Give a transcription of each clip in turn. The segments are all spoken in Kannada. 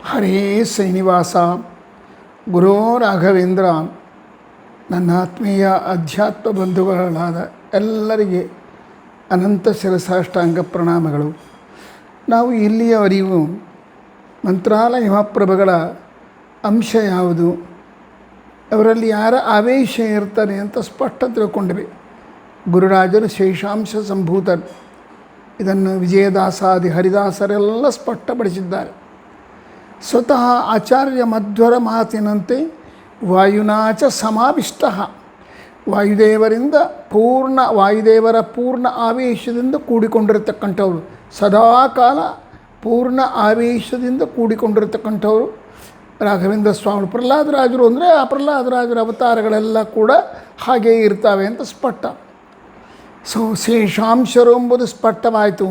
ಹರೇ ಶ್ರೀನಿವಾಸ ಗುರೋ ರಾಘವೇಂದ್ರ. ನನ್ನ ಆತ್ಮೀಯ ಅಧ್ಯಾತ್ಮ ಬಂಧುಗಳಾದ ಎಲ್ಲರಿಗೆ ಅನಂತ ಶಿರಸಾಷ್ಟಾಂಗ ಪ್ರಣಾಮಗಳು. ನಾವು ಇಲ್ಲಿಯವರೆಗೂ ಮಂತ್ರಾಲಯ ಮಹಾಪ್ರಭುಗಳ ಅಂಶ ಯಾವುದು, ಅವರಲ್ಲಿ ಯಾರ ಆವೇಶ ಇರ್ತಾರೆ ಅಂತ ಸ್ಪಷ್ಟ ತಿಳ್ಕೊಂಡಿವೆ. ಗುರುರಾಜರು ಶೇಷಾಂಶ ಸಂಭೂತರು. ಇದನ್ನು ವಿಜಯದಾಸಾದಿ ಹರಿದಾಸರೆಲ್ಲ ಸ್ಪಷ್ಟಪಡಿಸಿದ್ದಾರೆ. ಸ್ವತಃ ಆಚಾರ್ಯ ಮಧ್ವರ ಮಾತಿನಂತೆ ವಾಯುನಾಚ ಸಮಾವಿಷ್ಟ, ವಾಯುದೇವರ ಪೂರ್ಣ ಆವೇಶದಿಂದ ಕೂಡಿಕೊಂಡಿರತಕ್ಕಂಥವ್ರು, ಸದಾಕಾಲ ಪೂರ್ಣ ಆವೇಶದಿಂದ ಕೂಡಿಕೊಂಡಿರತಕ್ಕಂಥವ್ರು ರಾಘವೇಂದ್ರ ಸ್ವಾಮಿ. ಪ್ರಹ್ಲಾದರಾಜರು ಅಂದರೆ ಆ ಪ್ರಹ್ಲಾದರಾಜರ ಅವತಾರಗಳೆಲ್ಲ ಕೂಡ ಹಾಗೇ ಇರ್ತವೆ ಅಂತ ಸ್ಪಷ್ಟ. ಶೇಷಾಂಶರು ಎಂಬುದು ಸ್ಪಷ್ಟವಾಯಿತು.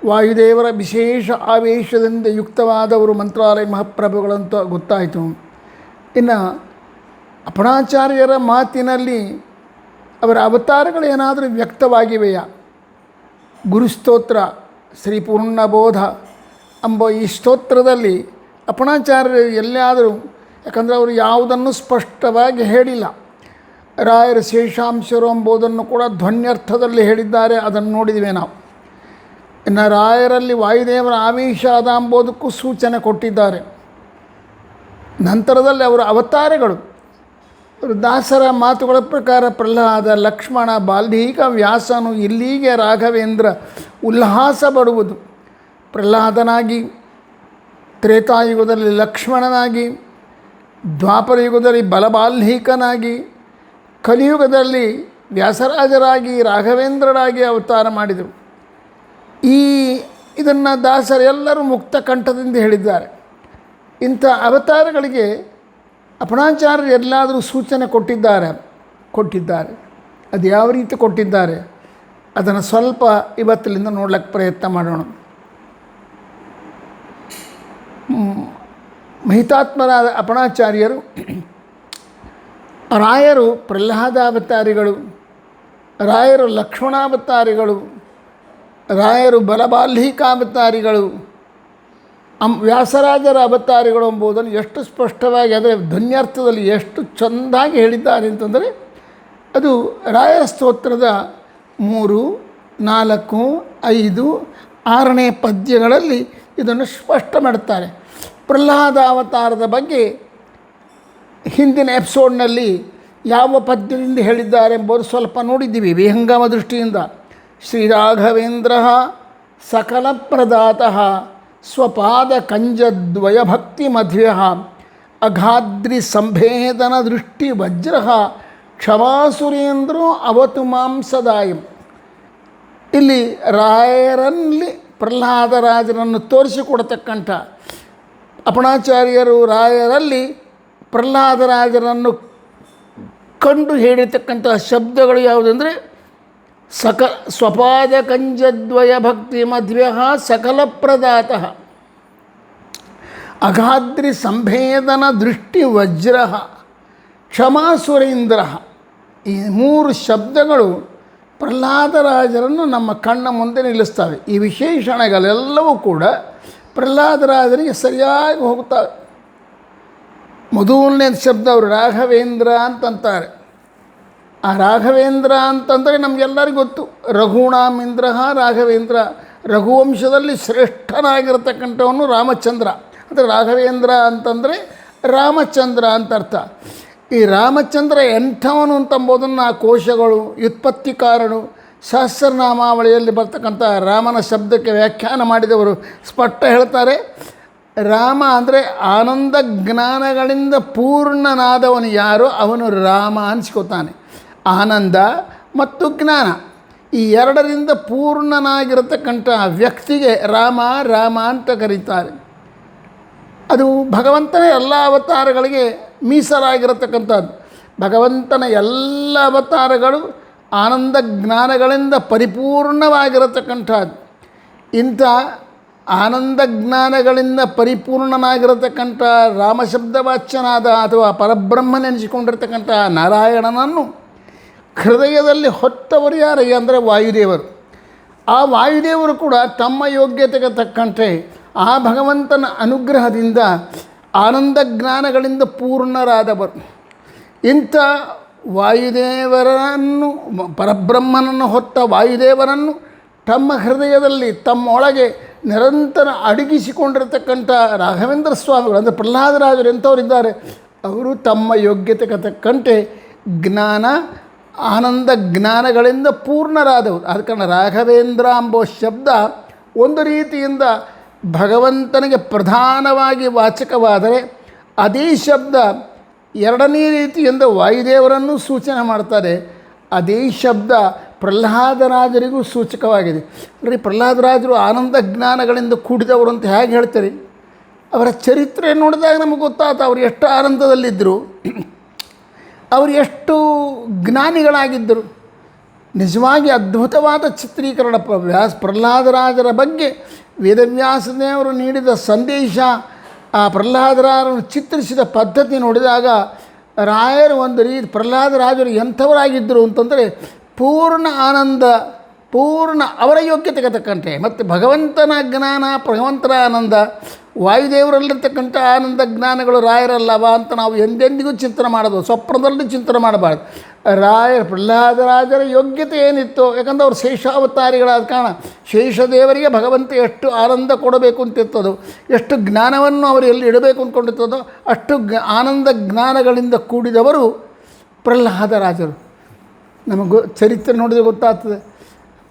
ವಾಯುದೇವರ ವಿಶೇಷ ಆವೇಶದಿಂದ ಯುಕ್ತವಾದವರು ಮಂತ್ರಾಲಯ ಮಹಾಪ್ರಭುಗಳಂತ ಗೊತ್ತಾಯಿತು. ಇನ್ನು ಅಪಣಾಚಾರ್ಯರ ಮಾತಿನಲ್ಲಿ ಅವರ ಅವತಾರಗಳೇನಾದರೂ ವ್ಯಕ್ತವಾಗಿವೆಯಾ? ಗುರುಸ್ತೋತ್ರ ಶ್ರೀ ಪೂರ್ಣಬೋಧ ಎಂಬ ಈ ಸ್ತೋತ್ರದಲ್ಲಿ ಅಪಣಾಚಾರ್ಯರು ಎಲ್ಲಿಯಾದರೂ, ಯಾಕಂದರೆ ಅವರು ಯಾವುದನ್ನು ಸ್ಪಷ್ಟವಾಗಿ ಹೇಳಿಲ್ಲ. ರಾಯರ ಶೇಷಾಂಶರು ಎಂಬುದನ್ನು ಕೂಡ ಧ್ವನ್ಯರ್ಥದಲ್ಲಿ ಹೇಳಿದ್ದಾರೆ, ಅದನ್ನು ನೋಡಿದ್ವಿ ನಾವು. ಇನ್ನು ರಾಯರಲ್ಲಿ ವಾಯುದೇವರ ಆವೇಶ ಅದ ಎಂಬುದಕ್ಕೂ ಸೂಚನೆ ಕೊಟ್ಟಿದ್ದಾರೆ. ನಂತರದಲ್ಲಿ ಅವರ ಅವತಾರಗಳು, ದಾಸರ ಮಾತುಗಳ ಪ್ರಕಾರ ಪ್ರಹ್ಲಾದ, ಲಕ್ಷ್ಮಣ, ಬಾಲ್ಮೀಕ, ವ್ಯಾಸನು, ಇಲ್ಲಿಗೆ ರಾಘವೇಂದ್ರ ಉಲ್ಲಾಸ ಪಡುವುದು. ಪ್ರಹ್ಲಾದನಾಗಿ, ತ್ರೇತಾಯುಗದಲ್ಲಿ ಲಕ್ಷ್ಮಣನಾಗಿ, ದ್ವಾಪರಯುಗದಲ್ಲಿ ಬಲಬಾಲ್ಮೀಕನಾಗಿ, ಕಲಿಯುಗದಲ್ಲಿ ವ್ಯಾಸರಾಜರಾಗಿ, ರಾಘವೇಂದ್ರರಾಗಿ ಅವತಾರ ಮಾಡಿದರು. ಇದನ್ನು ದಾಸರೆಲ್ಲರೂ ಮುಕ್ತ ಕಂಠದಿಂದ ಹೇಳಿದ್ದಾರೆ. ಇಂಥ ಅವತಾರಗಳಿಗೆ ಅಪಣಾಚಾರ್ಯರು ಎಲ್ಲಾದರೂ ಸೂಚನೆ ಕೊಟ್ಟಿದ್ದಾರೆ. ಅದು ಯಾವ ರೀತಿ ಕೊಟ್ಟಿದ್ದಾರೆ ಅದನ್ನು ಸ್ವಲ್ಪ ಇವತ್ತಿನಿಂದ ನೋಡ್ಲಿಕ್ಕೆ ಪ್ರಯತ್ನ ಮಾಡೋಣ. ಮಹಿತಾತ್ಮರಾದ ಅಪಣಾಚಾರ್ಯರು, ರಾಯರು ಪ್ರಹ್ಲಾದಾವತಾರಿಗಳು, ರಾಯರು ಲಕ್ಷ್ಮಣಾವತಾರಿಗಳು, ರಾಯರು ಬಲಬಾಲ್ಮೀಕಾವತಾರಿಗಳು, ವ್ಯಾಸರಾಜರ ಅವತಾರಿಗಳು ಎಂಬುದನ್ನು ಎಷ್ಟು ಸ್ಪಷ್ಟವಾಗಿ, ಅಂದರೆ ಧ್ವನ್ಯಾರ್ಥದಲ್ಲಿ ಎಷ್ಟು ಚೆಂದಾಗಿ ಹೇಳಿದ್ದಾರೆ ಅಂತಂದರೆ, ಅದು ರಾಯರ ಸ್ತೋತ್ರದ 3, 4, 5, 6ನೇ ಪದ್ಯಗಳಲ್ಲಿ ಇದನ್ನು ಸ್ಪಷ್ಟ ಮಾಡುತ್ತಾರೆ. ಪ್ರಹ್ಲಾದ ಅವತಾರದ ಬಗ್ಗೆ ಹಿಂದಿನ ಎಪಿಸೋಡ್ನಲ್ಲಿ ಯಾವ ಪದ್ಯದಿಂದ ಹೇಳಿದ್ದಾರೆ ಎಂಬುದು ಸ್ವಲ್ಪ ನೋಡಿದ್ದೀವಿ ವಿಹಂಗಮ ದೃಷ್ಟಿಯಿಂದ. ಶ್ರೀರಾಘವೇಂದ್ರ ಸಕಲ ಪ್ರದಾತಃ ಸ್ವಪಾದ ಕಂಜದ್ವಯ ಭಕ್ತಿ ಮಧ್ಯ ಅಘಾದ್ರಿ ಸಂಭೇದನ ದೃಷ್ಟಿ ವಜ್ರ ಕ್ಷಮಾಸುರೇಂದ್ರೋ ಅವತು ಮಾಂಸದಾಯಂ. ಇಲ್ಲಿ ರಾಯರಲ್ಲಿ ಪ್ರಹ್ಲಾದರಾಜರನ್ನು ತೋರಿಸಿಕೊಡತಕ್ಕಂಥ ಅಪಣಾಚಾರ್ಯರು ರಾಯರಲ್ಲಿ ಪ್ರಹ್ಲಾದರಾಜರನ್ನು ಕಂಡು ಹೇಳಿರ್ತಕ್ಕಂಥ ಶಬ್ದಗಳು ಯಾವುದಂದರೆ ಸ್ವಪಾದ ಕಂಜದ್ವಯ ಭಕ್ತಿ ಮಧ್ಯ ಸಕಲ ಪ್ರದಾತಃ ಅಘಾದ್ರಿ ಸಂಭೇದನ ದೃಷ್ಟಿ ವಜ್ರ ಕ್ಷಮಾಸುರೇಂದ್ರ. ಈ 3 ಶಬ್ದಗಳು ಪ್ರಹ್ಲಾದರಾಜರನ್ನು ನಮ್ಮ ಕಣ್ಣ ಮುಂದೆ ನಿಲ್ಲಿಸ್ತವೆ. ಈ ವಿಶೇಷಣಗಳೆಲ್ಲವೂ ಕೂಡ ಪ್ರಹ್ಲಾದರಾಜರಿಗೆ ಸರಿಯಾಗಿ ಹೋಗುತ್ತವೆ. ಮೊದಲನೇ ಶಬ್ದ ಅವರು ರಾಘವೇಂದ್ರ ಅಂತಂತಾರೆ. ಆ ರಾಘವೇಂದ್ರ ಅಂತಂದರೆ ನಮಗೆಲ್ಲರಿಗೂ ಗೊತ್ತು. ರಘುಣಾಮಿಂದ್ರ ರಾಘವೇಂದ್ರ, ರಘುವಂಶದಲ್ಲಿ ಶ್ರೇಷ್ಠನಾಗಿರ್ತಕ್ಕಂಥವನು ರಾಮಚಂದ್ರ. ಅಂದರೆ ರಾಘವೇಂದ್ರ ಅಂತಂದರೆ ರಾಮಚಂದ್ರ ಅಂತ ಅರ್ಥ. ಈ ರಾಮಚಂದ್ರ ಎಂಥವನು ಅಂತಂಬೋದನ್ನು ಆ ಕೋಶಗಳು, ವ್ಯುತ್ಪತ್ತಿಕಾರನು, ಸಹಸ್ರನಾಮಾವಳಿಯಲ್ಲಿ ಬರ್ತಕ್ಕಂಥ ರಾಮನ ಶಬ್ದಕ್ಕೆ ವ್ಯಾಖ್ಯಾನ ಮಾಡಿದವರು ಸ್ಪಷ್ಟ ಹೇಳ್ತಾರೆ. ರಾಮ ಅಂದರೆ ಆನಂದ ಜ್ಞಾನಗಳಿಂದ ಪೂರ್ಣನಾದವನು ಯಾರೋ ಅವನು ರಾಮ ಅನಿಸ್ಕೋತಾನೆ. ಆನಂದ ಮತ್ತು ಜ್ಞಾನ ಈ 2ರಿಂದ ಪೂರ್ಣನಾಗಿರತಕ್ಕಂಥ ವ್ಯಕ್ತಿಗೆ ರಾಮ ಅಂತ ಕರೀತಾರೆ. ಅದು ಭಗವಂತನ ಎಲ್ಲ ಅವತಾರಗಳಿಗೆ ಮೀಸಲಾಗಿರತಕ್ಕಂಥದ್ದು. ಭಗವಂತನ ಎಲ್ಲ ಅವತಾರಗಳು ಆನಂದ ಜ್ಞಾನಗಳಿಂದ ಪರಿಪೂರ್ಣವಾಗಿರತಕ್ಕಂಥದ್ದು. ಇಂಥ ಆನಂದ ಜ್ಞಾನಗಳಿಂದ ಪರಿಪೂರ್ಣನಾಗಿರತಕ್ಕಂಥ ರಾಮಶಬ್ದವಾಚ್ಯನಾದ ಅಥವಾ ಪರಬ್ರಹ್ಮನೆನಿಸಿಕೊಂಡಿರ್ತಕ್ಕಂಥ ನಾರಾಯಣನನ್ನು ಹೃದಯದಲ್ಲಿ ಹೊತ್ತವರು ಯಾರಿಗೆ ಅಂದರೆ ವಾಯುದೇವರು. ಆ ವಾಯುದೇವರು ಕೂಡ ತಮ್ಮ ಯೋಗ್ಯತೆಗೆ ತಕ್ಕಂತೆ ಆ ಭಗವಂತನ ಅನುಗ್ರಹದಿಂದ ಆನಂದ ಜ್ಞಾನಗಳಿಂದ ಪೂರ್ಣರಾದವರು. ಇಂಥ ವಾಯುದೇವರನ್ನು, ಪರಬ್ರಹ್ಮನನ್ನು ಹೊತ್ತ ವಾಯುದೇವರನ್ನು ತಮ್ಮ ಹೃದಯದಲ್ಲಿ ತಮ್ಮೊಳಗೆ ನಿರಂತರ ಅಡಗಿಸಿಕೊಂಡಿರತಕ್ಕಂಥ ರಾಘವೇಂದ್ರ ಸ್ವಾಮಿಗಳು ಅಂದರೆ ಪ್ರಹ್ಲಾದರಾಜರು ಎಂಥವರಿದ್ದಾರೆ, ಅವರು ತಮ್ಮ ಯೋಗ್ಯತೆಗೆ ತಕ್ಕಂತೆ ಜ್ಞಾನ ಆನಂದ ಜ್ಞಾನಗಳಿಂದ ಪೂರ್ಣರಾದವರು. ಆದ ಕಾರಣ ರಾಘವೇಂದ್ರ ಎಂಬ ಶಬ್ದ ಒಂದು ರೀತಿಯಿಂದ ಭಗವಂತನಿಗೆ ಪ್ರಧಾನವಾಗಿ ವಾಚಕವಾದರೆ, ಅದೇ ಶಬ್ದ ಎರಡನೇ ರೀತಿಯಿಂದ ವಾಯುದೇವರನ್ನು ಸೂಚನೆ ಮಾಡ್ತಾರೆ. ಅದೇ ಶಬ್ದ ಪ್ರಹ್ಲಾದರಾಜರಿಗೂ ಸೂಚಕವಾಗಿದೆ. ಅಂದರೆ ಪ್ರಹ್ಲಾದರಾಜರು ಆನಂದ ಜ್ಞಾನಗಳಿಂದ ಕೂಡಿದವರು ಅಂತ ಹೇಗೆ ಹೇಳ್ತಾರೆ? ಅವರ ಚರಿತ್ರೆ ನೋಡಿದಾಗ ನಮಗೆ ಗೊತ್ತಾಯ್ತು ಅವರು ಎಷ್ಟು ಆನಂದದಲ್ಲಿದ್ದರು, ಅವರು ಎಷ್ಟು ಜ್ಞಾನಿಗಳಾಗಿದ್ದರು. ನಿಜವಾಗಿ ಅದ್ಭುತವಾದ ಚಿತ್ರೀಕರಣ. ಪ್ರಹ್ಲಾದರಾಜರ ಬಗ್ಗೆ ವೇದವ್ಯಾಸದೇವರು ನೀಡಿದ ಸಂದೇಶ, ಆ ಪ್ರಹ್ಲಾದರಾಜರನ್ನು ಚಿತ್ರಿಸಿದ ಪದ್ಧತಿ ನೋಡಿದಾಗ ರಾಯರು ಒಂದು ರೀತಿ ಪ್ರಹ್ಲಾದರಾಜರು ಎಂಥವರಾಗಿದ್ದರು ಅಂತಂದರೆ ಪೂರ್ಣ ಆನಂದ, ಪೂರ್ಣ ಅವರ ಯೋಗ್ಯತೆಗೆ ತಕ್ಕಂತೆ ಮತ್ತು ಭಗವಂತನ ಜ್ಞಾನ, ಭಗವಂತನ ಆನಂದ, ವಾಯುದೇವರಲ್ಲಿರ್ತಕ್ಕಂಥ ಆನಂದ ಜ್ಞಾನಗಳು ರಾಯರಲ್ಲವ ಅಂತ ನಾವು ಎಂದೆಂದಿಗೂ ಚಿಂತನೆ ಮಾಡೋದು, ಸ್ವಪ್ನದಲ್ಲಿ ಚಿಂತನೆ ಮಾಡಬಾರ್ದು. ಪ್ರಹ್ಲಾದರಾಜರ ಯೋಗ್ಯತೆ ಏನಿತ್ತು, ಯಾಕಂದ್ರೆ ಅವರು ಶೇಷಾವತಾರಿಗಳಾದ ಕಾರಣ ಶೇಷದೇವರಿಗೆ ಭಗವಂತ ಎಷ್ಟು ಆನಂದ ಕೊಡಬೇಕು ಅಂತಿರ್ತದೋ, ಎಷ್ಟು ಜ್ಞಾನವನ್ನು ಅವರು ಎಲ್ಲಿ ಇಡಬೇಕು ಅಂದ್ಕೊಂಡಿರ್ತದೋ ಅಷ್ಟು ಆನಂದ ಜ್ಞಾನಗಳಿಂದ ಕೂಡಿದವರು ಪ್ರಹ್ಲಾದರಾಜರು. ನಮಗೆ ಚರಿತ್ರೆ ನೋಡಿದ್ರೆ ಗೊತ್ತಾಗ್ತದೆ.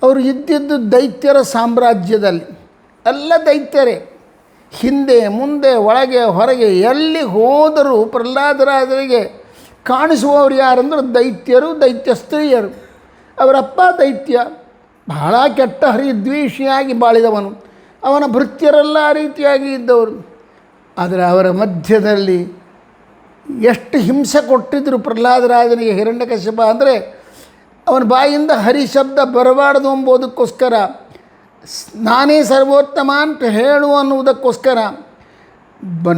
ಅವರು ಇದ್ದಿದ್ದು ದೈತ್ಯರ ಸಾಮ್ರಾಜ್ಯದಲ್ಲಿ, ಎಲ್ಲ ದೈತ್ಯರೇ, ಹಿಂದೆ ಮುಂದೆ ಒಳಗೆ ಹೊರಗೆ ಎಲ್ಲಿ ಹೋದರೂ ಪ್ರಹ್ಲಾದರಾಜರಿಗೆ ಕಾಣಿಸುವವರು ಯಾರಂದ್ರೆ ದೈತ್ಯರು, ದೈತ್ಯ ಸ್ತ್ರೀಯರು. ಅವರಪ್ಪ ದೈತ್ಯ, ಬಹಳ ಕೆಟ್ಟ ಹರಿದ್ವೇಷಿಯಾಗಿ ಬಾಳಿದವನು, ಅವನ ಭೃತ್ಯರೆಲ್ಲ ಆ ರೀತಿಯಾಗಿ ಇದ್ದವರು. ಆದರೆ ಅವರ ಮಧ್ಯದಲ್ಲಿ ಎಷ್ಟು ಹಿಂಸೆ ಕೊಟ್ಟಿದ್ದರು ಪ್ರಹ್ಲಾದರಾಜನಿಗೆ ಹಿರಣ್ಯಕಶ್ಯಪ ಅಂದರೆ, ಅವನ ಬಾಯಿಂದ ಹರಿ ಶಬ್ದ ಬರಬಾರ್ದು ಎಂಬುದಕ್ಕೋಸ್ಕರ, ನಾನೇ ಸರ್ವೋತ್ತಮ ಅಂತ ಹೇಳು ಅನ್ನುವುದಕ್ಕೋಸ್ಕರ,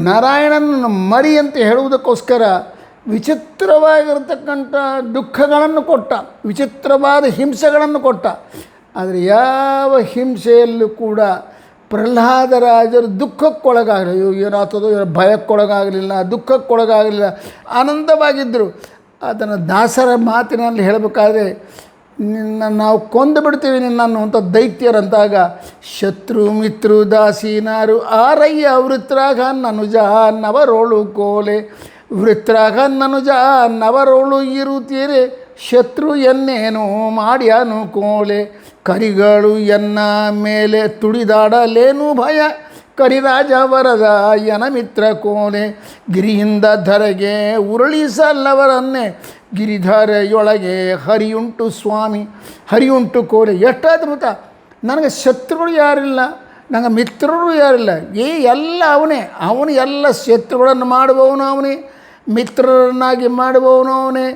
ನಾರಾಯಣನ ಮರಿ ಅಂತ ಹೇಳುವುದಕ್ಕೋಸ್ಕರ ವಿಚಿತ್ರವಾಗಿರತಕ್ಕಂಥ ದುಃಖಗಳನ್ನು ಕೊಟ್ಟ, ವಿಚಿತ್ರವಾದ ಹಿಂಸೆಗಳನ್ನು ಕೊಟ್ಟ. ಆದರೆ ಯಾವ ಹಿಂಸೆಯಲ್ಲೂ ಕೂಡ ಪ್ರಹ್ಲಾದರಾಜರು ದುಃಖಕ್ಕೊಳಗಾಗಲಿಲ್ಲ. ಏನಾಗ್ತದೋ ಭಯಕ್ಕೊಳಗಾಗಲಿಲ್ಲ, ದುಃಖಕ್ಕೊಳಗಾಗಲಿಲ್ಲ, ಆನಂದವಾಗಿದ್ದರು. ಅದನ್ನು ದಾಸರ ಮಾತಿನಲ್ಲಿ ಹೇಳಬೇಕಾದ್ರೆ, ನಾವು ಕೊಂದು ಬಿಡ್ತೀವಿ ನಿನ್ನನ್ನು ಅಂತ ದೈತ್ಯರಂತಾಗ, ಶತ್ರು ಮಿತ್ರು ದಾಸೀನಾರು ಆರಯ್ಯ ವೃತ್ರಾಗ ನನುಜ ನವರೋಳು ಕೋಲೆ, ವೃತ್ರಾಗ ನನುಜ ನವರೋಳು ಇರುತ್ತೀರೆ, ಶತ್ರು ಎನ್ನೇನು ಮಾಡ್ಯಾನು ಕೋಲೆ, ಕರಿಗಳು ಎನ್ನ ಮೇಲೆ ತುಡಿದಾಡಲೇನು ಭಯ, ಕರಿರಾಜ ವರದ ಯನ ಮಿತ್ರ ಕೋಲೆ, ಗಿರಿಯಿಂದ ಧರೆಗೆ ಉರುಳಿಸಲ್ಲವರನ್ನೇ, ಗಿರಿಧರೆಯೊಳಗೆ ಹರಿಯುಂಟು ಸ್ವಾಮಿ, ಹರಿಯುಂಟು ಕೋಲೆ. ಎಷ್ಟು ಅದ್ಭುತ! ನನಗೆ ಶತ್ರುಗಳು ಯಾರಿಲ್ಲ, ನನಗೆ ಮಿತ್ರರು ಯಾರಿಲ್ಲ, ಎಲ್ಲ ಅವನೇ. ಅವನು ಎಲ್ಲ ಶತ್ರುಗಳನ್ನು ಮಾಡುವವನು ಅವನೇ, ಮಿತ್ರರನ್ನಾಗಿ ಮಾಡುವವನು ಅವನೇ,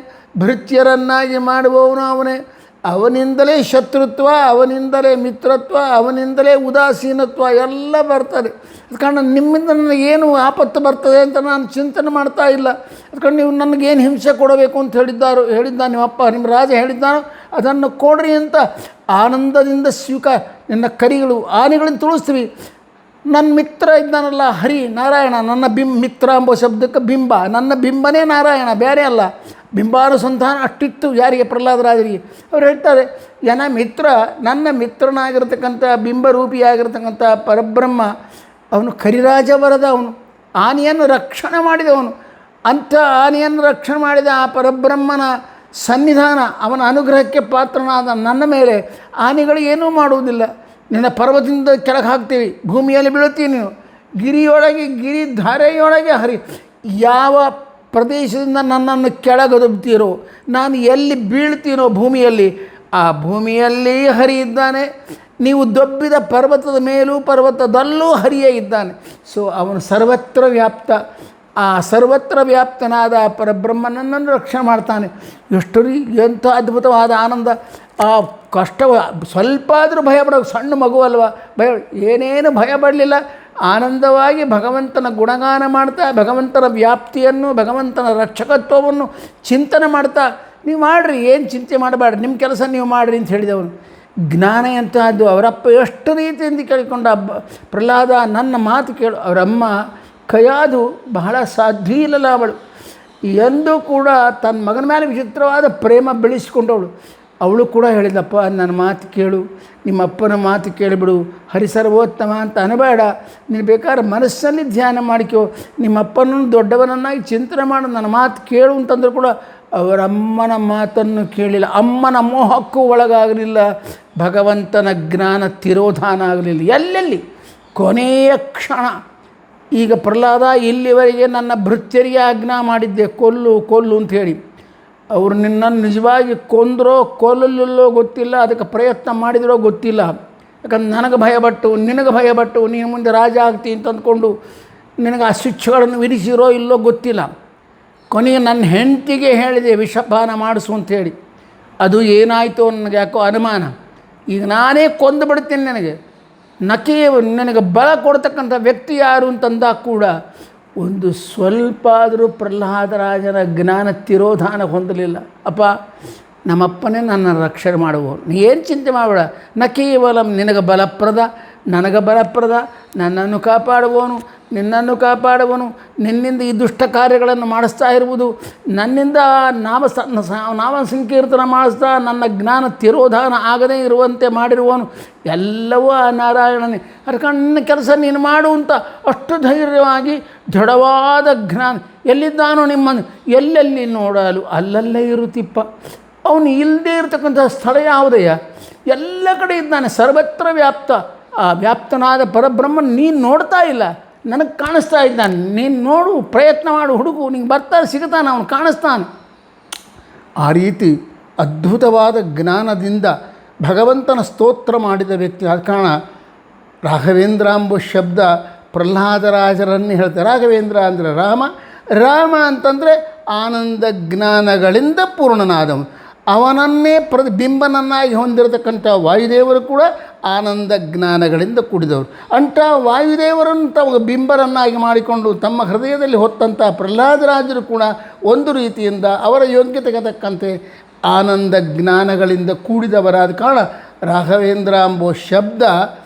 ಭೃತ್ಯರನ್ನಾಗಿ ಮಾಡುವವನು ಅವನೇ. ಅವನಿಂದಲೇ ಶತ್ರುತ್ವ, ಅವನಿಂದಲೇ ಮಿತ್ರತ್ವ, ಅವನಿಂದಲೇ ಉದಾಸೀನತ್ವ ಎಲ್ಲ ಬರ್ತದೆ. ಅದು ಕಾರಣ ನಿಮ್ಮಿಂದ ನನಗೇನು ಆಪತ್ತು ಬರ್ತದೆ ಅಂತ ನಾನು ಚಿಂತನೆ ಮಾಡ್ತಾ ಇಲ್ಲ. ಅದಕ್ಕೆ ನೀವು ನನಗೇನು ಹಿಂಸೆ ಕೊಡಬೇಕು ಅಂತ ಹೇಳಿದ್ದ ನಿಮ್ಮಪ್ಪ, ನಿಮ್ಮ ರಾಜ ಹೇಳಿದ್ದಾನೋ ಅದನ್ನು ಕೊಡ್ರಿ ಅಂತ ಆನಂದದಿಂದ ಸ್ವೀಕಾರ. ನಿನ್ನ ಕರಿಗಳು ಆನೆಗಳನ್ನು ತುಳಿಸ್ತೀವಿ. ನನ್ನ ಮಿತ್ರ ಇದ್ದಾನಲ್ಲ ಹರಿ ನಾರಾಯಣ, ನನ್ನ ಮಿತ್ರ ಎಂಬ ಶಬ್ದಕ್ಕೆ ಬಿಂಬ, ನನ್ನ ಬಿಂಬನೇ ನಾರಾಯಣ, ಬೇರೆ ಅಲ್ಲ. ಬಿಂಬಾನುಸಂಧಾನ ಅಷ್ಟಿತ್ತು ಯಾರಿಗೆ? ಪ್ರಹ್ಲಾದರಾಜರಿಗೆ. ಅವ್ರು ಹೇಳ್ತಾರೆ, ಮಿತ್ರ, ನನ್ನ ಮಿತ್ರನಾಗಿರ್ತಕ್ಕಂಥ ಬಿಂಬರೂಪಿಯಾಗಿರ್ತಕ್ಕಂಥ ಪರಬ್ರಹ್ಮ ಅವನು ಕರಿರಾಜವರದ, ಅವನು ಆನೆಯನ್ನು ರಕ್ಷಣೆ ಮಾಡಿದವನು. ಅಂಥ ಆನೆಯನ್ನು ರಕ್ಷಣೆ ಮಾಡಿದ ಆ ಪರಬ್ರಹ್ಮನ ಸನ್ನಿಧಾನ, ಅವನ ಅನುಗ್ರಹಕ್ಕೆ ಪಾತ್ರನಾದ ನನ್ನ ಮೇಲೆ ಆನೆಗಳು ಏನೂ ಮಾಡುವುದಿಲ್ಲ. ನಿನ್ನ ಪರ್ವತದಿಂದ ಕೆಳಗೆ ಹಾಕ್ತೀವಿ, ಭೂಮಿಯಲ್ಲಿ ಬೀಳುತ್ತೀವಿ, ನೀನು ಗಿರಿಯೊಳಗೆ ಗಿರಿಧಾರೆಯೊಳಗೆ ಹರಿ. ಯಾವ ಪ್ರದೇಶದಿಂದ ನನ್ನನ್ನು ಕೆಳಗದುಬ್ತೀರೋ, ನಾನು ಎಲ್ಲಿ ಬೀಳ್ತೀನೋ ಭೂಮಿಯಲ್ಲಿ, ಆ ಭೂಮಿಯಲ್ಲಿ ಹರಿ ಇದ್ದಾನೆ. ನೀವು ದೊಬ್ಬಿದ ಪರ್ವತದ ಮೇಲೂ ಪರ್ವತದಲ್ಲೂ ಹರಿಯೇ ಇದ್ದಾನೆ. ಸೊ ಅವನು ಸರ್ವತ್ರ ವ್ಯಾಪ್ತ. ಆ ಸರ್ವತ್ರ ವ್ಯಾಪ್ತನಾದ ಪರಬ್ರಹ್ಮನನ್ನು ರಕ್ಷಣೆ ಮಾಡ್ತಾನೆ. ಎಷ್ಟು ಎಂಥ ಅದ್ಭುತವಾದ ಆನಂದ! ಆ ಕಷ್ಟ ಸ್ವಲ್ಪ ಆದರೂ ಭಯ ಪಡೋ, ಸಣ್ಣ ಮಗು ಅಲ್ವ, ಏನೇನು ಭಯ ಪಡಲಿಲ್ಲ. ಆನಂದವಾಗಿ ಭಗವಂತನ ಗುಣಗಾನ ಮಾಡ್ತಾ, ಭಗವಂತನ ವ್ಯಾಪ್ತಿಯನ್ನು, ಭಗವಂತನ ರಕ್ಷಕತ್ವವನ್ನು ಚಿಂತನೆ ಮಾಡ್ತಾ ನೀವು ಮಾಡಿರಿ, ಏನು ಚಿಂತೆ ಮಾಡಬೇಡ್ರಿ, ನಿಮ್ಮ ಕೆಲಸ ನೀವು ಮಾಡಿರಿ ಅಂತ ಹೇಳಿದವನು. ಜ್ಞಾನ ಎಂತಹದ್ದು. ಅವರಪ್ಪ ಎಷ್ಟು ರೀತಿಯಿಂದ ಕೇಳಿಕೊಂಡ ಪ್ರಹ್ಲಾದ ನನ್ನ ಮಾತು ಕೇಳು. ಅವರಮ್ಮ ಕಯಾದು ಬಹಳ ಸಾಧ್ವೀಲಲ್ಲ ಅವಳು. ಎಂದೂ ಕೂಡ ತನ್ನ ಮಗನ ಮೇಲೆ ವಿಚಿತ್ರವಾದ ಪ್ರೇಮ ಬೆಳೆಸಿಕೊಂಡವಳು. ಅವಳು ಕೂಡ ಹೇಳಿದಪ್ಪ ನನ್ನ ಮಾತು ಕೇಳು, ನಿಮ್ಮ ಅಪ್ಪನ ಮಾತು ಕೇಳಿಬಿಡು, ಹರಿಸರ್ವೋತ್ತಮ ಅಂತ ಅನಬೇಡ, ನೀನು ಬೇಕಾದ್ರೆ ಮನಸ್ಸಲ್ಲಿ ಧ್ಯಾನ ಮಾಡಿಕೋ, ನಿಮ್ಮ ಅಪ್ಪನನ್ನು ದೊಡ್ಡವನನ್ನಾಗಿ ಚಿಂತನೆ ಮಾಡು, ನನ್ನ ಮಾತು ಕೇಳು ಅಂತಂದರೂ ಕೂಡ ಅವರಮ್ಮನ ಮಾತನ್ನು ಕೇಳಿಲ್ಲ. ಅಮ್ಮನ ಮೋಹಕ್ಕೂ ಒಳಗಾಗಲಿಲ್ಲ, ಭಗವಂತನ ಜ್ಞಾನ ತಿರೋಧಾನ ಆಗಲಿಲ್ಲ. ಎಲ್ಲೆಲ್ಲಿ ಕೊನೆಯ ಕ್ಷಣ ಈಗ ಪ್ರಹ್ಲಾದ ಇಲ್ಲಿವರೆಗೆ ನನ್ನ ಭೃತ್ಯರಿಗೆ ಆಜ್ಞಾ ಮಾಡಿದ್ದೆ ಕೊಲ್ಲು ಕೊಲ್ಲು ಅಂಥೇಳಿ, ಅವರು ನಿನ್ನನ್ನು ನಿಜವಾಗಿ ಕೊಂದರೋ ಕೊಲ್ಲಲಿಲ್ಲೋ ಗೊತ್ತಿಲ್ಲ, ಅದಕ್ಕೆ ಪ್ರಯತ್ನ ಮಾಡಿದರೋ ಗೊತ್ತಿಲ್ಲ. ಯಾಕಂದ್ರೆ ನನಗೆ ಭಯಪಟ್ಟು ನಿನಗೆ ಭಯಪಟ್ಟು ನೀನು ಮುಂದೆ ರಾಜ ಆಗ್ತೀನಿ ಅಂತ ಅಂದ್ಕೊಂಡು ನಿನಗೆ ಆ ಶಿಕ್ಷೆಗಳನ್ನು ವಿಧಿಸಿರೋ ಇಲ್ಲೋ ಗೊತ್ತಿಲ್ಲ. ಕೊನೆಗೆ ನನ್ನ ಹೆಂಡತಿಗೆ ಹೇಳಿದೆ ವಿಷಪಾನ ಮಾಡಿಸು ಅಂಥೇಳಿ. ಅದು ಏನಾಯಿತು ನನಗೆ ಯಾಕೋ ಅನುಮಾನ. ಈಗ ನಾನೇ ಕೊಂದು ಬಿಡ್ತೀನಿ ನನಗೆ. ನಿನಗೆ ಬಲ ಕೊಡ್ತಕ್ಕಂಥ ವ್ಯಕ್ತಿ ಯಾರು ಅಂತಂದಾಗ ಕೂಡ ಒಂದು ಸ್ವಲ್ಪ ಆದರೂ ಪ್ರಹ್ಲಾದರಾಜನ ಜ್ಞಾನ ತಿರೋಧಾನ ಹೊಂದಲಿಲ್ಲ. ಅಪ್ಪ ನಮ್ಮಪ್ಪನೇ ನನ್ನ ರಕ್ಷಣೆ ಮಾಡುವವರು, ನೀ ಏನು ಚಿಂತೆ ಮಾಡಬೇಡ, ನ ಕೇವಲ ನಿನಗೆ ಬಲಪ್ರದ ನನಗೆ ಬಲಪ್ರದ, ನನ್ನನ್ನು ಕಾಪಾಡುವವನು ನಿನ್ನನ್ನು ಕಾಪಾಡುವನು, ನಿನ್ನಿಂದ ಈ ದುಷ್ಟ ಕಾರ್ಯಗಳನ್ನು ಮಾಡಿಸ್ತಾ ಇರುವುದು, ನನ್ನಿಂದ ನಾಮ ಸಂಕೀರ್ತನ ಮಾಡಿಸ್ತಾ ನನ್ನ ಜ್ಞಾನ ತಿರೋಧಾನ ಆಗದೇ ಇರುವಂತೆ ಮಾಡಿರುವವನು ಎಲ್ಲವೂ ಆ ನಾರಾಯಣನೇ. ಅದಕ್ಕೆ ನಿನ್ನ ಕೆಲಸ ನೀನು ಮಾಡು ಅಂತ ಅಷ್ಟು ಧೈರ್ಯವಾಗಿ ದೃಢವಾದ ಜ್ಞಾನ. ಎಲ್ಲಿದ್ದಾನೋ ನಿಮ್ಮನ್ನು ಎಲ್ಲೆಲ್ಲಿ ನೋಡಲು ಅಲ್ಲಲ್ಲೇ ಇರುತ್ತಿಪ್ಪ. ಅವನು ಇಲ್ಲದೇ ಇರತಕ್ಕಂಥ ಸ್ಥಳ ಯಾವುದಯ್ಯ? ಎಲ್ಲ ಕಡೆ ಇದ್ದಾನೆ, ಸರ್ವತ್ರ ವ್ಯಾಪ್ತ. ಆ ವ್ಯಾಪ್ತನಾದ ಪರಬ್ರಹ್ಮನ್ ನೀನು ನೋಡ್ತಾ ಇಲ್ಲ, ನನಗೆ ಕಾಣಿಸ್ತಾ ಇದ್ದಾನೆ. ನೀನು ನೋಡು, ಪ್ರಯತ್ನ ಮಾಡು, ಹುಡುಕು, ನಿಂಗೆ ಬರ್ತಾನೆ, ಸಿಗ್ತಾನೆ, ಅವನು ಕಾಣಿಸ್ತಾನೆ. ಆ ರೀತಿ ಅದ್ಭುತವಾದ ಜ್ಞಾನದಿಂದ ಭಗವಂತನ ಸ್ತೋತ್ರ ಮಾಡಿದ ವ್ಯಕ್ತಿ. ಆದ ಕಾರಣ ರಾಘವೇಂದ್ರ ಎಂಬ ಶಬ್ದ ಪ್ರಹ್ಲಾದರಾಜರನ್ನು ಹೇಳ್ತಾರೆ. ರಾಘವೇಂದ್ರ ಅಂದರೆ ರಾಮ, ರಾಮ ಅಂತಂದರೆ ಆನಂದ ಜ್ಞಾನಗಳಿಂದ ಪೂರ್ಣನಾದವನು. ಅವನನ್ನೇ ಬಿಂಬನನ್ನಾಗಿ ಹೊಂದಿರತಕ್ಕಂಥ ವಾಯುದೇವರು ಕೂಡ ಆನಂದ ಜ್ಞಾನಗಳಿಂದ ಕೂಡಿದವರು. ಅಂಥ ವಾಯುದೇವರನ್ನು ತಮ್ಮ ಬಿಂಬರನ್ನಾಗಿ ಮಾಡಿಕೊಂಡು ತಮ್ಮ ಹೃದಯದಲ್ಲಿ ಹೊತ್ತಂಥ ಪ್ರಹ್ಲಾದರಾಜರು ಕೂಡ ಒಂದು ರೀತಿಯಿಂದ ಅವರ ಯೋಗ್ಯತೆಗೆ ತಕ್ಕಂತೆ ಆನಂದ ಜ್ಞಾನಗಳಿಂದ ಕೂಡಿದವರಾದ ಕಾರಣ ರಾಘವೇಂದ್ರ ಎಂಬ ಶಬ್ದ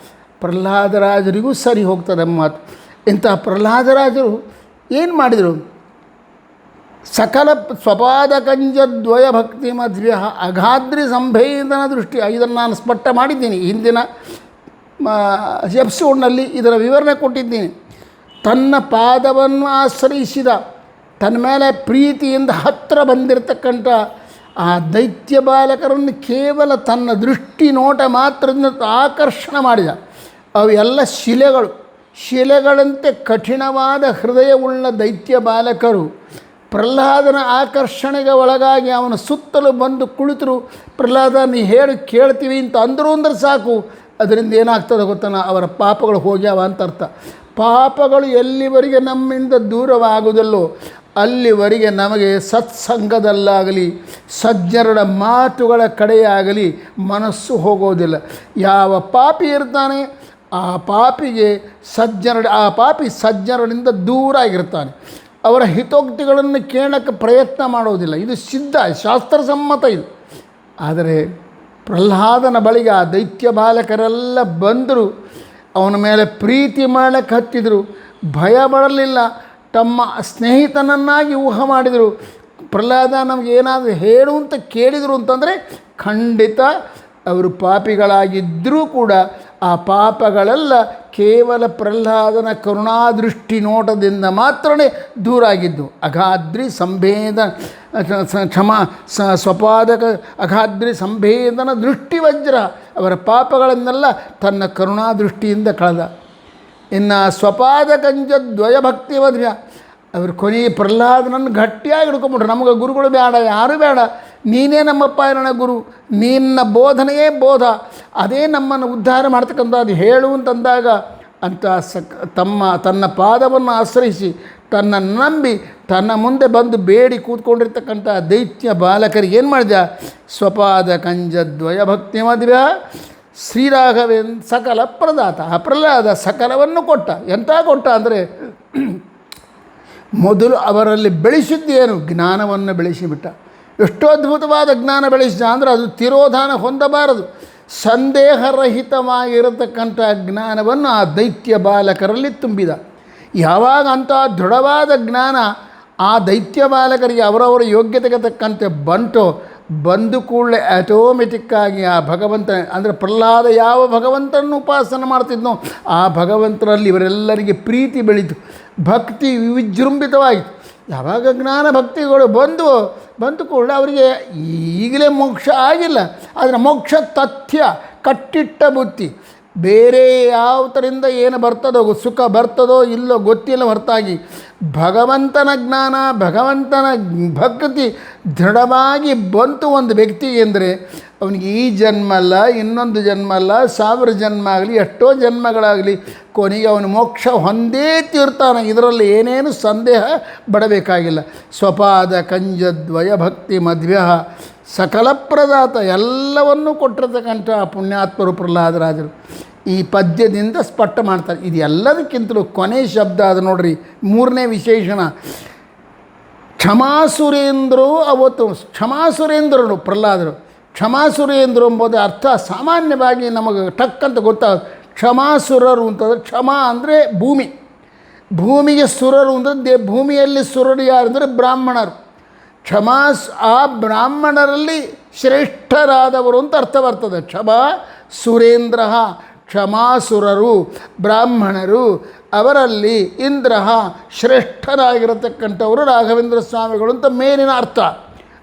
ಪ್ರಹ್ಲಾದರಾಜರಿಗೂ ಸರಿ ಹೋಗ್ತದೆ ಮಾತು. ಇಂಥ ಪ್ರಹ್ಲಾದರಾಜರು ಏನು ಮಾಡಿದರು? ಸಕಲ ಸ್ವಪಾದಕಂಜದ್ವಯ ಭಕ್ತಿ ಮಧ್ಯ ಅಗಾದ್ರಿ ಸಂಭೇದನ ದೃಷ್ಟಿ. ಇದನ್ನು ನಾನು ಸ್ಪಷ್ಟ ಮಾಡಿದ್ದೀನಿ, ಹಿಂದಿನ ಎಪಿಸೋಡ್ನಲ್ಲಿ ಇದರ ವಿವರಣೆ ಕೊಟ್ಟಿದ್ದೀನಿ. ತನ್ನ ಪಾದವನ್ನು ಆಶ್ರಯಿಸಿದ, ತನ್ನ ಮೇಲೆ ಪ್ರೀತಿಯಿಂದ ಹತ್ತಿರ ಬಂದಿರತಕ್ಕಂಥ ಆ ದೈತ್ಯ ಬಾಲಕರನ್ನು ಕೇವಲ ತನ್ನ ದೃಷ್ಟಿ ನೋಟ ಮಾತ್ರದಿಂದ ಆಕರ್ಷಣೆ ಮಾಡಿದ. ಅವು ಎಲ್ಲ ಶಿಲೆಗಳಂತೆ ಕಠಿಣವಾದ ಹೃದಯವುಳ್ಳ ದೈತ್ಯ ಬಾಲಕರು ಪ್ರಹ್ಲಾದನ ಆಕರ್ಷಣೆಗೆ ಒಳಗಾಗಿ ಅವನ ಸುತ್ತಲೂ ಬಂದು ಕುಳಿತರು. ಪ್ರಹ್ಲಾದ ನೀ ಹೇಳಿ ಕೇಳ್ತೀವಿ ಅಂತ ಅಂದರು ಅಂದ್ರೆ ಸಾಕು, ಅದರಿಂದ ಏನಾಗ್ತದೆ ಗೊತ್ತಾನ, ಅವರ ಪಾಪಗಳು ಹೋಗ್ಯಾವ ಅಂತ ಅರ್ಥ. ಪಾಪಗಳು ಎಲ್ಲಿವರೆಗೆ ನಮ್ಮಿಂದ ದೂರವಾಗುವುದಲ್ಲೋ ಅಲ್ಲಿವರೆಗೆ ನಮಗೆ ಸತ್ಸಂಗದಲ್ಲಾಗಲಿ ಸಜ್ಜನರ ಮಾತುಗಳ ಕಡೆಯಾಗಲಿ ಮನಸ್ಸು ಹೋಗೋದಿಲ್ಲ. ಯಾವ ಪಾಪಿ ಇರ್ತಾನೆ ಆ ಪಾಪಿ ಸಜ್ಜನರಿಂದ ದೂರ ಆಗಿರ್ತಾನೆ. ಅವರ ಹಿತೋಕ್ತಿಗಳನ್ನು ಕೇಳೋಕ್ಕೆ ಪ್ರಯತ್ನ ಮಾಡೋದಿಲ್ಲ. ಇದು ಸಿದ್ಧ, ಶಾಸ್ತ್ರಸಮ್ಮತ ಇದು. ಆದರೆ ಪ್ರಹ್ಲಾದನ ಬಳಿಗೆ ಆ ದೈತ್ಯ ಬಾಲಕರೆಲ್ಲ ಬಂದರು, ಅವನ ಮೇಲೆ ಪ್ರೀತಿ ಮಾಡಕ್ಕೆ ಹತ್ತಿದರು, ಭಯ ಬರಲಿಲ್ಲ, ತಮ್ಮ ಸ್ನೇಹಿತನನ್ನಾಗಿ ಊಹೆ ಮಾಡಿದರು. ಪ್ರಹ್ಲಾದ ನಮಗೇನಾದರೂ ಹೇಳು ಅಂತ ಕೇಳಿದರು ಅಂತಂದರೆ ಖಂಡಿತ ಅವರು ಪಾಪಿಗಳಾಗಿದ್ದರೂ ಕೂಡ ಆ ಪಾಪಗಳೆಲ್ಲ ಕೇವಲ ಪ್ರಹ್ಲಾದನ ಕರುಣಾದೃಷ್ಟಿ ನೋಟದಿಂದ ಮಾತ್ರನೇ ದೂರ ಆಗಿದ್ದು. ಅಗಾದ್ರಿ ಸಂಭೇದ ಸ್ವಪಾದಕ ಅಗಾದ್ರಿ ಸಂಭೇದನ ದೃಷ್ಟಿವಜ್ರ, ಅವರ ಪಾಪಗಳನ್ನೆಲ್ಲ ತನ್ನ ಕರುಣಾದೃಷ್ಟಿಯಿಂದ ಕಳೆದ. ಇನ್ನು ಸ್ವಪಾದಕಂಜ ದ್ವಯಭಕ್ತಿ ಮಧ್ಯ ಅವರು ಕೊನೆಯ ಪ್ರಹ್ಲಾದನನ್ನು ಗಟ್ಟಿಯಾಗಿ ಹಿಡ್ಕೊಂಬಿಟ್ರು. ನಮಗೆ ಗುರುಗಳು ಬೇಡ, ಯಾರು ಬೇಡ, ನೀನೇ ನಮ್ಮಪ್ಪ ನನ್ನ ಗುರು, ನಿನ್ನ ಬೋಧನೆಯೇ ಬೋಧ, ಅದೇ ನಮ್ಮನ್ನು ಉದ್ಧಾರ ಮಾಡ್ತಕ್ಕಂಥದ್ದು ಹೇಳು ಅಂತಂದಾಗ ತನ್ನ ಪಾದವನ್ನು ಆಶ್ರಯಿಸಿ ತನ್ನನ್ನು ನಂಬಿ ತನ್ನ ಮುಂದೆ ಬಂದು ಬೇಡಿ ಕೂತ್ಕೊಂಡಿರ್ತಕ್ಕಂಥ ದೈತ್ಯ ಬಾಲಕರಿಗೆ ಏನು ಮಾಡಿದ? ಸ್ವಪಾದ ಕಂಜದ್ವಯ ಭಕ್ತಿ ಮಧ್ಯ ಶ್ರೀರಾಘವೇಂದ್ರ ಸಕಲ ಪ್ರದಾತ. ಆ ಪ್ರಹ್ಲಾದ ಸಕಲವನ್ನು ಕೊಟ್ಟ. ಎಂಥ ಕೊಟ್ಟ ಅಂದರೆ ಮೊದಲು ಅವರಲ್ಲಿ ಬೆಳೆಸಿದ್ದೇನು? ಜ್ಞಾನವನ್ನು ಬೆಳೆಸಿಬಿಟ್ಟ. ಎಷ್ಟೋ ಅದ್ಭುತವಾದ ಜ್ಞಾನ ಬೆಳೆಸಿದ ಅಂದರೆ ಅದು ತಿರೋಧಾನ ಹೊಂದಬಾರದು. ಸಂದೇಹರಹಿತವಾಗಿರತಕ್ಕಂಥ ಜ್ಞಾನವನ್ನು ಆ ದೈತ್ಯ ಬಾಲಕರಲ್ಲಿ ತುಂಬಿದ. ಯಾವಾಗ ಅಂಥ ದೃಢವಾದ ಜ್ಞಾನ ಆ ದೈತ್ಯ ಬಾಲಕರಿಗೆ ಅವರವರ ಯೋಗ್ಯತೆಗೆ ತಕ್ಕಂತೆ ಬಂದು ಕೂಡಲೇ ಆಟೋಮೆಟಿಕ್ಕಾಗಿ ಆ ಭಗವಂತ ಅಂದರೆ ಪ್ರಹ್ಲಾದ ಯಾವ ಭಗವಂತನನ್ನು ಉಪಾಸನೆ ಮಾಡ್ತಿದ್ನೋ ಆ ಭಗವಂತನಲ್ಲಿ ಇವರೆಲ್ಲರಿಗೆ ಪ್ರೀತಿ ಬೆಳೀತು, ಭಕ್ತಿ ವಿಜೃಂಭಿತವಾಯಿತು. ಯಾವಾಗ ಜ್ಞಾನ ಭಕ್ತಿಗಳು ಬಂದು ಕೂಡಲೇ ಅವರಿಗೆ ಈಗಲೇ ಮೋಕ್ಷ ಆಗಿಲ್ಲ, ಆದರೆ ಮೋಕ್ಷ ತಥ್ಯ, ಕಟ್ಟಿಟ್ಟ ಬುತ್ತಿ. ಬೇರೆ ಯಾವತರಿಂದ ಏನು ಬರ್ತದೋ, ಸುಖ ಬರ್ತದೋ ಇಲ್ಲೋ ಗೊತ್ತಿಲ್ಲ, ಹೊರತಾಗಿ ಭಗವಂತನ ಜ್ಞಾನ, ಭಗವಂತನ ಭಕ್ತಿ ದೃಢವಾಗಿ ಬಂತು ಒಂದು ವ್ಯಕ್ತಿಗೆ ಅಂದರೆ ಅವನಿಗೆ ಈ ಜನ್ಮ ಅಲ್ಲ, ಇನ್ನೊಂದು ಜನ್ಮ ಅಲ್ಲ, 1000 ಜನ್ಮ ಆಗಲಿ, ಎಷ್ಟೋ ಜನ್ಮಗಳಾಗಲಿ, ಕೊನೆಗೆ ಅವನು ಮೋಕ್ಷ ಹೊಂದೇ ತೀರ್ತಾನೆ. ಇದರಲ್ಲಿ ಏನೇನು ಸಂದೇಹ ಬಡಬೇಕಾಗಿಲ್ಲ. ಸ್ವಪಾದ ಕಂಜದ್ವಯ ಭಕ್ತಿ ಮಧ್ವ್ಯ ಸಕಲ ಪ್ರದಾತ, ಎಲ್ಲವನ್ನೂ ಕೊಟ್ಟಿರ್ತಕ್ಕಂಥ ಪುಣ್ಯಾತ್ಮರು ಪ್ರಹ್ಲಾದರಾಜರು ಈ ಪದ್ಯದಿಂದ ಸ್ಪಷ್ಟ ಮಾಡ್ತಾರೆ. ಇದು ಎಲ್ಲದಕ್ಕಿಂತಲೂ ಕೊನೆ ಶಬ್ದ ಅದು ನೋಡ್ರಿ, 3ನೇ ವಿಶೇಷಣ. ಕ್ಷಮಾಸುರೇಂದ್ರರು ಅವತ್ತು ಕ್ಷಮಾಸುರೇಂದ್ರರು ಪ್ರಹ್ಲಾದರು. ಕ್ಷಮಾಸುರೇಂದ್ರ ಎಂಬುದು ಅರ್ಥ ಸಾಮಾನ್ಯವಾಗಿ ನಮಗೆ ಟಕ್ಕಂತ ಗೊತ್ತಾಗುತ್ತೆ. ಕ್ಷಮಾಸುರರು ಅಂತಂದರೆ, ಕ್ಷಮ ಅಂದರೆ ಭೂಮಿಗೆ ಸುರರು ಅಂದರೆ ಭೂಮಿಯಲ್ಲಿ ಸುರರು ಯಾರು ಅಂದರೆ ಬ್ರಾಹ್ಮಣರು. ಆ ಬ್ರಾಹ್ಮಣರಲ್ಲಿ ಶ್ರೇಷ್ಠರಾದವರು ಅಂತ ಅರ್ಥ ಬರ್ತದೆ. ಕ್ಷಮಾ ಸುರೇಂದ್ರ, ಕ್ಷಮಾಸುರರು ಬ್ರಾಹ್ಮಣರು, ಅವರಲ್ಲಿ ಇಂದ್ರ ಶ್ರೇಷ್ಠರಾಗಿರತಕ್ಕಂಥವರು ರಾಘವೇಂದ್ರ ಸ್ವಾಮಿಗಳು ಅಂತ ಮೇಲಿನ ಅರ್ಥ.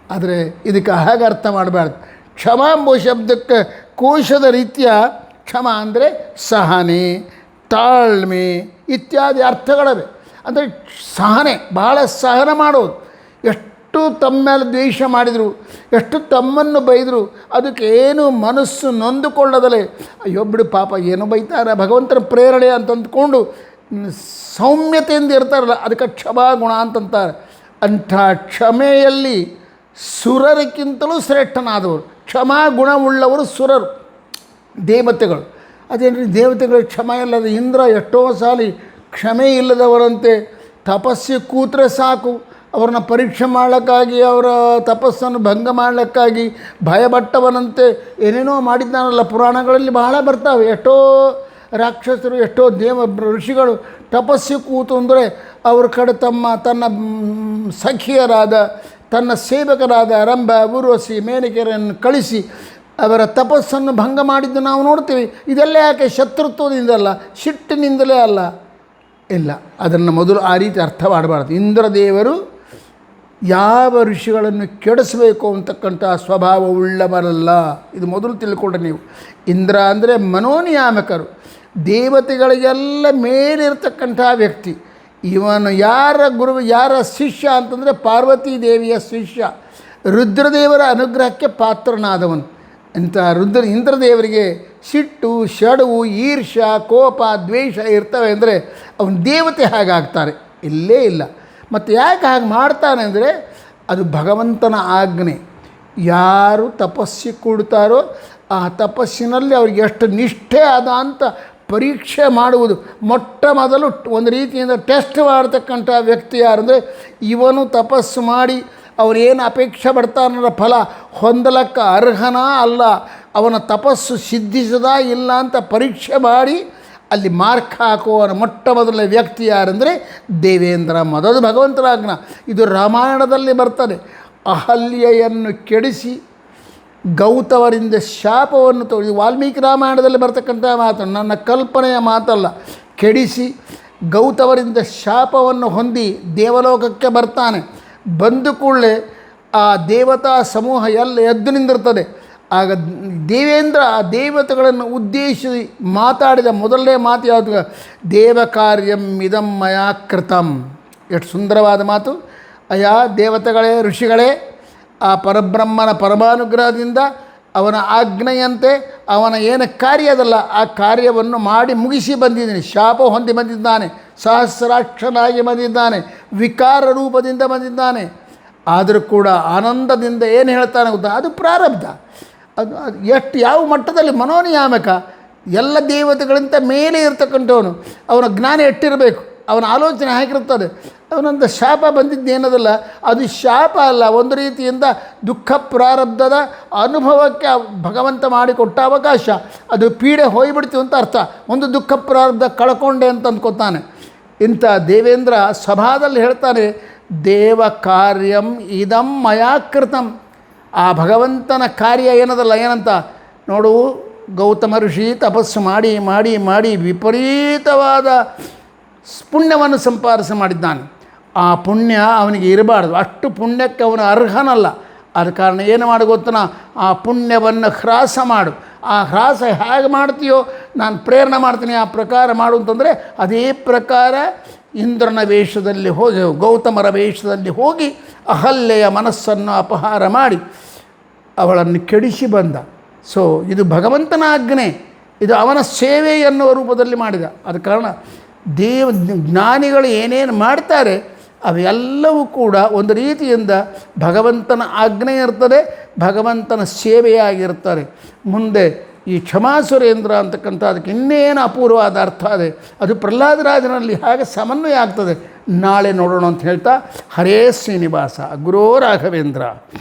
ಆದರೆ ಇದಕ್ಕೆ ಹಾಗೆ ಅರ್ಥ ಮಾಡಬಾರ್ದು. ಕ್ಷಮ ಎಂಬ ಶಬ್ದಕ್ಕೆ ಕೋಶದ ರೀತಿಯ ಕ್ಷಮ ಅಂದರೆ ಸಹನೆ, ತಾಳ್ಮೆ ಇತ್ಯಾದಿ ಅರ್ಥಗಳವೆ. ಅಂದರೆ ಸಹನೆ, ಬಹಳ ಸಹನ ಮಾಡೋದು. ಎಷ್ಟು ತಮ್ಮ ಮೇಲೆ ದ್ವೇಷ ಮಾಡಿದರು, ಎಷ್ಟು ತಮ್ಮನ್ನು ಬೈದರು, ಅದಕ್ಕೆ ಏನು ಮನಸ್ಸು ನೊಂದುಕೊಳ್ಳದಲೇ ಅಯ್ಯೋ ಬಿಡು ಪಾಪ ಏನೋ ಬೈತಾರೆ, ಭಗವಂತನ ಪ್ರೇರಣೆ ಅಂತ ಅಂದ್ಕೊಂಡು ಸೌಮ್ಯತೆಯಿಂದ ಇರ್ತಾರಲ್ಲ, ಅದಕ್ಕೆ ಕ್ಷಮಾ ಗುಣ ಅಂತಂತಾರೆ. ಅಂಥ ಕ್ಷಮೆಯಲ್ಲಿ ಸುರರಿಗಿಂತಲೂ ಶ್ರೇಷ್ಠನಾದವರು, ಕ್ಷಮಾ ಗುಣವುಳ್ಳವರು ಸುರರು, ದೇವತೆಗಳು. ಅದೇನ್ರಿ ದೇವತೆಗಳು ಕ್ಷಮೆ ಇಲ್ಲದ ಇಂದ್ರ ಎಷ್ಟೋ ಸಾಲಿ ಕ್ಷಮೆ ಇಲ್ಲದವರಂತೆ ತಪಸ್ಸು ಕೂತ್ರೆ ಸಾಕು, ಅವ್ರನ್ನ ಪರೀಕ್ಷೆ ಮಾಡಲಿಕ್ಕಾಗಿ, ಅವರ ತಪಸ್ಸನ್ನು ಭಂಗ ಮಾಡಲಿಕ್ಕಾಗಿ ಭಯಪಟ್ಟವನಂತೆ ಏನೇನೋ ಮಾಡಿದ್ದಾನಲ್ಲ. ಪುರಾಣಗಳಲ್ಲಿ ಬಹಳ ಬರ್ತಾವೆ. ಎಷ್ಟೋ ರಾಕ್ಷಸರು, ಎಷ್ಟೋ ಋಷಿಗಳು ತಪಸ್ಸು ಕೂತು ಅಂದರೆ ಅವ್ರ ಕಡೆ ತನ್ನ ಸಖಿಯರಾದ, ತನ್ನ ಸೇವಕರಾದ ರಂಭ, ಊರ್ವಶಿ, ಮೇನಕೆಯರನ್ನು ಕಳಿಸಿ ಅವರ ತಪಸ್ಸನ್ನು ಭಂಗ ಮಾಡಿದ್ದು ನಾವು ನೋಡ್ತೀವಿ. ಇದೆಲ್ಲ ಯಾಕೆ? ಶತ್ರುತ್ವದಿಂದಲ್ಲ, ಸಿಟ್ಟಿನಿಂದಲೇ ಅಲ್ಲ. ಇಲ್ಲ, ಅದನ್ನು ಮೊದಲು ಆ ರೀತಿ ಅರ್ಥ ಮಾಡಬಾರ್ದು. ಇಂದ್ರದೇವರು ಯಾವ ಋಷಿಗಳನ್ನು ಕೆಡಿಸಬೇಕು ಅಂತಕ್ಕಂಥ ಸ್ವಭಾವವುಳ್ಳವರಲ್ಲ. ಇದು ಮೊದಲು ತಿಳ್ಕೊಂಡ್ರೆ ನೀವು. ಇಂದ್ರ ಅಂದರೆ ಮನೋನಿಯಾಮಕರು, ದೇವತೆಗಳಿಗೆಲ್ಲ ಮೇಲಿರ್ತಕ್ಕಂಥ ವ್ಯಕ್ತಿ. ಇವನು ಯಾರ ಗುರು, ಯಾರ ಶಿಷ್ಯ ಅಂತಂದರೆ ಪಾರ್ವತೀ ದೇವಿಯ ಶಿಷ್ಯ, ರುದ್ರದೇವರ ಅನುಗ್ರಹಕ್ಕೆ ಪಾತ್ರನಾದವನು. ಇಂಥ ಇಂದ್ರದೇವರಿಗೆ ಸಿಟ್ಟು, ಶಡವು, ಈರ್ಷ್ಯ, ಕೋಪ, ದ್ವೇಷ ಇರ್ತವೆ ಅಂದರೆ ಅವನು ದೇವತೆ ಹಾಗಾಗ್ತಾರೆ? ಇಲ್ಲೇ ಇಲ್ಲ. ಮತ್ತು ಯಾಕೆ ಹಾಗೆ ಮಾಡ್ತಾನೆ ಅಂದರೆ ಅದು ಭಗವಂತನ ಆಜ್ಞೆ. ಯಾರು ತಪಸ್ಸಿ ಕೊಡ್ತಾರೋ ಆ ತಪಸ್ಸಿನಲ್ಲಿ ಅವ್ರಿಗೆ ಎಷ್ಟು ನಿಷ್ಠೆ ಆದ ಅಂತ ಪರೀಕ್ಷೆ ಮಾಡುವುದು. ಮೊಟ್ಟ ಮೊದಲು ಒಂದು ರೀತಿಯಿಂದ ಟೆಸ್ಟ್ ಮಾಡತಕ್ಕಂಥ ವ್ಯಕ್ತಿ ಯಾರಂದರೆ ಇವನು ತಪಸ್ಸು ಮಾಡಿ ಅವರೇನು ಅಪೇಕ್ಷೆ ಪಡ್ತಾನಲ್ಲ ಫಲ ಹೊಂದಲಕ್ಕ ಅರ್ಹನಾ ಅಲ್ಲ, ಅವನ ತಪಸ್ಸು ಸಿದ್ಧಿಸದಾ ಇಲ್ಲ ಅಂತ ಪರೀಕ್ಷೆ ಮಾಡಿ ಅಲ್ಲಿ ಮಾರ್ಕ್ ಹಾಕುವವನ ಮೊಟ್ಟ ಮೊದಲ ವ್ಯಕ್ತಿ ಯಾರಂದರೆ ದೇವೇಂದ್ರ. ಮೊದಲು ಭಗವಂತರಾಜ್ಞ. ಇದು ರಾಮಾಯಣದಲ್ಲಿ ಬರ್ತದೆ. ಅಹಲ್ಯೆಯನ್ನು ಕೆಡಿಸಿ ಗೌತಮರಿಂದ ಶಾಪವನ್ನು ತೋರಿಸಿ, ವಾಲ್ಮೀಕಿ ರಾಮಾಯಣದಲ್ಲಿ ಬರ್ತಕ್ಕಂಥ ಮಾತು, ನನ್ನ ಕಲ್ಪನೆಯ ಮಾತಲ್ಲ. ಕೆಡಿಸಿ ಗೌತಮರಿಂದ ಶಾಪವನ್ನು ಹೊಂದಿ ದೇವಲೋಕಕ್ಕೆ ಬರ್ತಾನೆ. ಬಂದು ಕೂಡಲೇ ಆ ದೇವತಾ ಸಮೂಹ ಎಲ್ಲ ಎದ್ದು ನಿಂದಿರ್ತದೆ. ಆಗ ದೇವೇಂದ್ರ ಆ ದೇವತೆಗಳನ್ನು ಉದ್ದೇಶಿಸಿ ಮಾತಾಡಿದ ಮೊದಲನೇ ಮಾತು ಯಾವುದು? ದೇವ ಕಾರ್ಯಂ ಇದಂ ಮಯಾ ಕೃತಂ. ಎಷ್ಟು ಸುಂದರವಾದ ಮಾತು. ಅಯ್ಯ ದೇವತೆಗಳೇ, ಋಷಿಗಳೇ, ಆ ಪರಬ್ರಹ್ಮನ ಪರಮಾನುಗ್ರಹದಿಂದ ಅವನ ಆಜ್ಞೆಯಂತೆ ಅವನ ಏನು ಕಾರ್ಯ ಅದಲ್ಲ ಆ ಕಾರ್ಯವನ್ನು ಮಾಡಿ ಮುಗಿಸಿ ಬಂದಿದ್ದೀನಿ. ಶಾಪ ಹೊಂದಿ ಬಂದಿದ್ದಾನೆ, ಸಹಸ್ರಾಕ್ಷನಾಗಿ ಬಂದಿದ್ದಾನೆ, ವಿಕಾರ ರೂಪದಿಂದ ಬಂದಿದ್ದಾನೆ. ಆದರೂ ಕೂಡ ಆನಂದದಿಂದ ಏನು ಹೇಳ್ತಾನೆ ಗೊತ್ತಾ? ಅದು ಪ್ರಾರಬ್ಧ. ಅದು ಎಷ್ಟು ಯಾವ ಮಟ್ಟದಲ್ಲಿ ಮನೋನಿಯಾಮಕ, ಎಲ್ಲ ದೇವತೆಗಳಿಂದ ಮೇಲೆ ಇರ್ತಕ್ಕಂಥವನು. ಅವನ ಜ್ಞಾನ ಎಷ್ಟಿರಬೇಕು, ಅವನ ಆಲೋಚನೆ ಹೇಗಿರುತ್ತದೆ. ಅವನಂತ ಶಾಪ ಬಂದಿದ್ದೇನದಲ್ಲ, ಅದು ಶಾಪ ಅಲ್ಲ, ಒಂದು ರೀತಿಯಿಂದ ದುಃಖ ಪ್ರಾರಬ್ಧದ ಅನುಭವಕ್ಕೆ ಭಗವಂತ ಮಾಡಿಕೊಟ್ಟ ಅವಕಾಶ. ಅದು ಪೀಡೆ ಹೋಗಿಬಿಡ್ತೀವಿ ಅಂತ ಅರ್ಥ. ಒಂದು ದುಃಖ ಪ್ರಾರಬ್ಧ ಕಳ್ಕೊಂಡೆ ಅಂತ ಅಂದ್ಕೊತಾನೆ. ಇಂಥ ದೇವೇಂದ್ರ ಸಭಾದಲ್ಲಿ ಹೇಳ್ತಾನೆ, ದೇವ ಕಾರ್ಯಂ ಇದಂ ಮಯಾಕೃತಂ. ಆ ಭಗವಂತನ ಕಾರ್ಯ ಏನದಲ್ಲ, ಏನಂತ ನೋಡು, ಗೌತಮ ಋಷಿ ತಪಸ್ಸು ಮಾಡಿ ಮಾಡಿ ಮಾಡಿ ವಿಪರೀತವಾದ ಪುಣ್ಯವನ್ನು ಸಂಪಾದನೆ ಮಾಡಿದ್ದಾನೆ. ಆ ಪುಣ್ಯ ಅವನಿಗೆ ಇರಬಾರ್ದು, ಅಷ್ಟು ಪುಣ್ಯಕ್ಕೆ ಅವನು ಅರ್ಹನಲ್ಲ. ಆದ ಕಾರಣ ಏನು ಮಾಡು ಗೊತ್ತನ, ಆ ಪುಣ್ಯವನ್ನು ಹ್ರಾಸ ಮಾಡು. ಆ ಹ್ರಾಸ ಹೇಗೆ ಮಾಡ್ತೀಯೋ ನಾನು ಪ್ರೇರಣೆ ಮಾಡ್ತೀನಿ, ಆ ಪ್ರಕಾರ ಮಾಡು ಅಂತಂದರೆ ಅದೇ ಪ್ರಕಾರ ಇಂದ್ರನ ವೇಷದಲ್ಲಿ ಹೋಗಿ, ಗೌತಮರ ವೇಷದಲ್ಲಿ ಹೋಗಿ ಅಹಲ್ಯೆಯ ಮನಸ್ಸನ್ನು ಅಪಹಾರ ಮಾಡಿ ಅವಳನ್ನು ಕೆಡಿಸಿ ಬಂದ. ಸೊ ಇದು ಭಗವಂತನ ಆಜ್ಞೆ, ಇದು ಅವನ ಸೇವೆ ಎನ್ನುವ ರೂಪದಲ್ಲಿ ಮಾಡಿದ. ಆದ ಕಾರಣ ಜ್ಞಾನಿಗಳು ಏನೇನು ಮಾಡ್ತಾರೆ ಅವೆಲ್ಲವೂ ಕೂಡ ಒಂದು ರೀತಿಯಿಂದ ಭಗವಂತನ ಆಜ್ಞೆ ಇರ್ತದೆ, ಭಗವಂತನ ಸೇವೆಯಾಗಿರ್ತಾರೆ. ಮುಂದೆ ಈ ಕ್ಷಮಾಸುರೇಂದ್ರ ಅಂತಕ್ಕಂಥ ಅದಕ್ಕೆ ಇನ್ನೇನು ಅಪೂರ್ವವಾದ ಅರ್ಥ ಇದೆ, ಅದು ಪ್ರಹ್ಲಾದರಾಜನಲ್ಲಿ ಹಾಗೆ ಸಮನ್ವಯ ಆಗ್ತದೆ. ನಾಳೆ ನೋಡೋಣ ಅಂತ ಹೇಳ್ತಾ, ಹರೇ ಶ್ರೀನಿವಾಸ ಗುರೋ ರಾಘವೇಂದ್ರ.